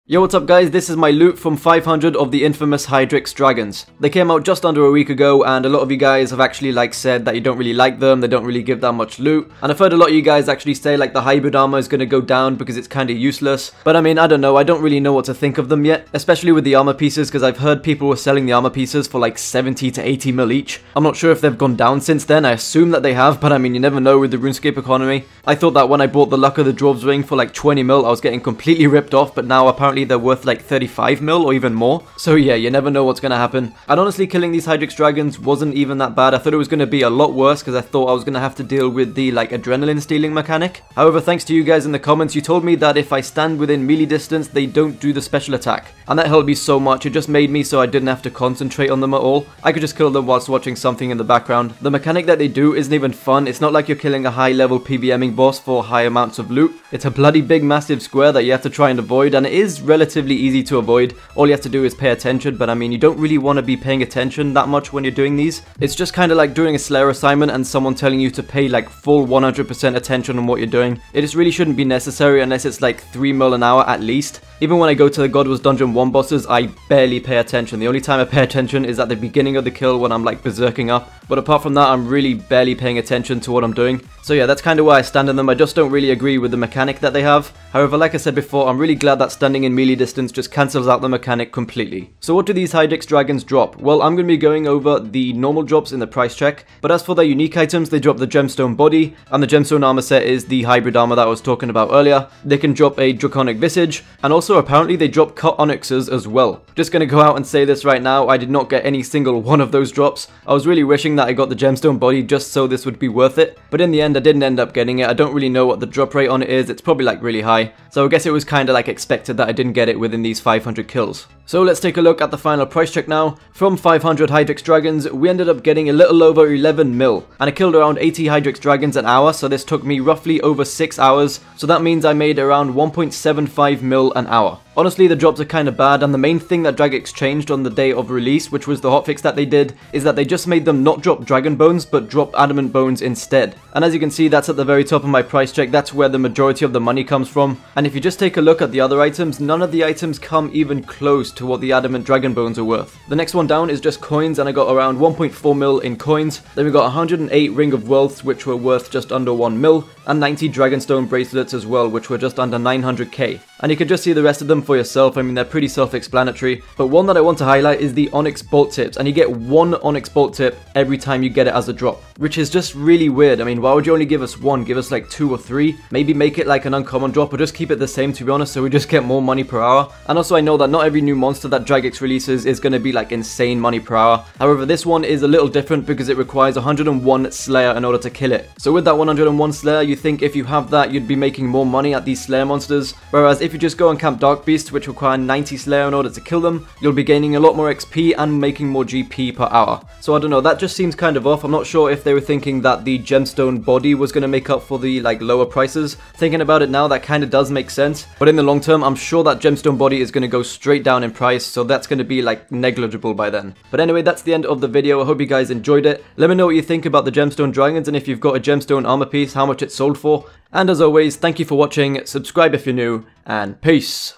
Yo, what's up guys, this is my loot from 500 of the infamous Hydrix Dragons. They came out just under a week ago and a lot of you guys have actually said that you don't really like them, they don't really give that much loot. And I've heard a lot of you guys actually say the hybrid armor is going to go down because it's kind of useless. But I mean, I don't know, I don't really know what to think of them yet. Especially with the armor pieces, because I've heard people were selling the armor pieces for 70 to 80 mil each. I'm not sure if they've gone down since then, I assume that they have, but I mean, you never know with the Runescape economy. I thought that when I bought the Luck of the Dwarves ring for 20 mil, I was getting completely ripped off, but now apparently they're worth 35 mil or even more. So yeah, you never know what's going to happen. And honestly, killing these Hydrix Dragons wasn't even that bad. I thought it was going to be a lot worse because I thought I was going to have to deal with the adrenaline stealing mechanic. However, thanks to you guys in the comments, you told me that if I stand within melee distance, they don't do the special attack. And that helped me so much. It just made me so I didn't have to concentrate on them at all. I could just kill them whilst watching something in the background. The mechanic that they do isn't even fun. It's not like you're killing a high level PVMing boss for high amounts of loot. It's a bloody big massive square that you have to try and avoid, and it is relatively easy to avoid. All you have to do is pay attention, but I mean, you don't really want to be paying attention that much when you're doing these. It's just kind of like doing a Slayer assignment and someone telling you to pay full 100% attention on what you're doing. It just really shouldn't be necessary unless it's 3 mil an hour at least. Even when I go to the God Wars Dungeon 1 bosses, I barely pay attention. The only time I pay attention is at the beginning of the kill when I'm berserking up. But apart from that, I'm really barely paying attention to what I'm doing. So yeah, that's kind of where I stand in them. I just don't really agree with the mechanic that they have. However, like I said before, I'm really glad that standing in melee distance just cancels out the mechanic completely. So what do these Hydrix Dragons drop? Well, I'm going to be going over the normal drops in the price check. But as for their unique items, they drop the Gemstone Body, and the Gemstone Armor Set is the hybrid armor that I was talking about earlier. They can drop a Draconic Visage, and also apparently they drop cut onyxes as well. Just going to go out and say this right now, I did not get any single one of those drops. I was really wishing that I got the Gemstone Body just so this would be worth it. But in the end, I didn't end up getting it. I don't really know what the drop rate on it is. It's probably really high. So I guess it was kind of expected that I didn't get it within these 500 kills. So let's take a look at the final price check now. From 500 Hydrix Dragons, we ended up getting a little over 11 mil. And I killed around 80 Hydrix Dragons an hour, so this took me roughly over 6 hours. So that means I made around 1.75 mil an hour. Honestly, the drops are kind of bad, and the main thing that Dragix changed on the day of release, which was the hotfix that they did, is that they just made them not drop dragon bones, but drop adamant bones instead. And as you can see, that's at the very top of my price check. That's where the majority of the money comes from. And if you just take a look at the other items, none of the items come even close to what the adamant dragon bones are worth. The next one down is just coins, and I got around 1.4 mil in coins. Then we got 108 Ring of Wealths, which were worth just under 1 mil, and 90 Dragonstone bracelets as well, which were just under 900k. And you can just see the rest of them for yourself. I mean, they're pretty self-explanatory. But one that I want to highlight is the Onyx Bolt tips, and you get one Onyx Bolt tip every time you get it as a drop, which is just really weird. I mean, why would you only give us one? Give us 2 or 3? Maybe make it an uncommon drop, or just keep it the same, to be honest, so we just get more money per hour. And also, I know that not every new monster that Dragix releases is going to be insane money per hour. However, this one is a little different because it requires 101 Slayer in order to kill it. So with that 101 Slayer, you think if you have that, you'd be making more money at these Slayer monsters. Whereas if you just go and camp Dark Beasts, which require 90 Slayer in order to kill them, you'll be gaining a lot more XP and making more GP per hour. So I don't know, that just seems kind of off. I'm not sure if they were thinking that the Gemstone Body was going to make up for the lower prices. Thinking about it now, that kind of does make sense. But in the long term, I'm sure that Gemstone Body is going to go straight down in price, so that's going to be negligible by then. But anyway, that's the end of the video. I hope you guys enjoyed it. Let me know what you think about the Gemstone Dragons, and if you've got a Gemstone armor piece, how much it sold for. And as always, thank you for watching, subscribe if you're new, and peace!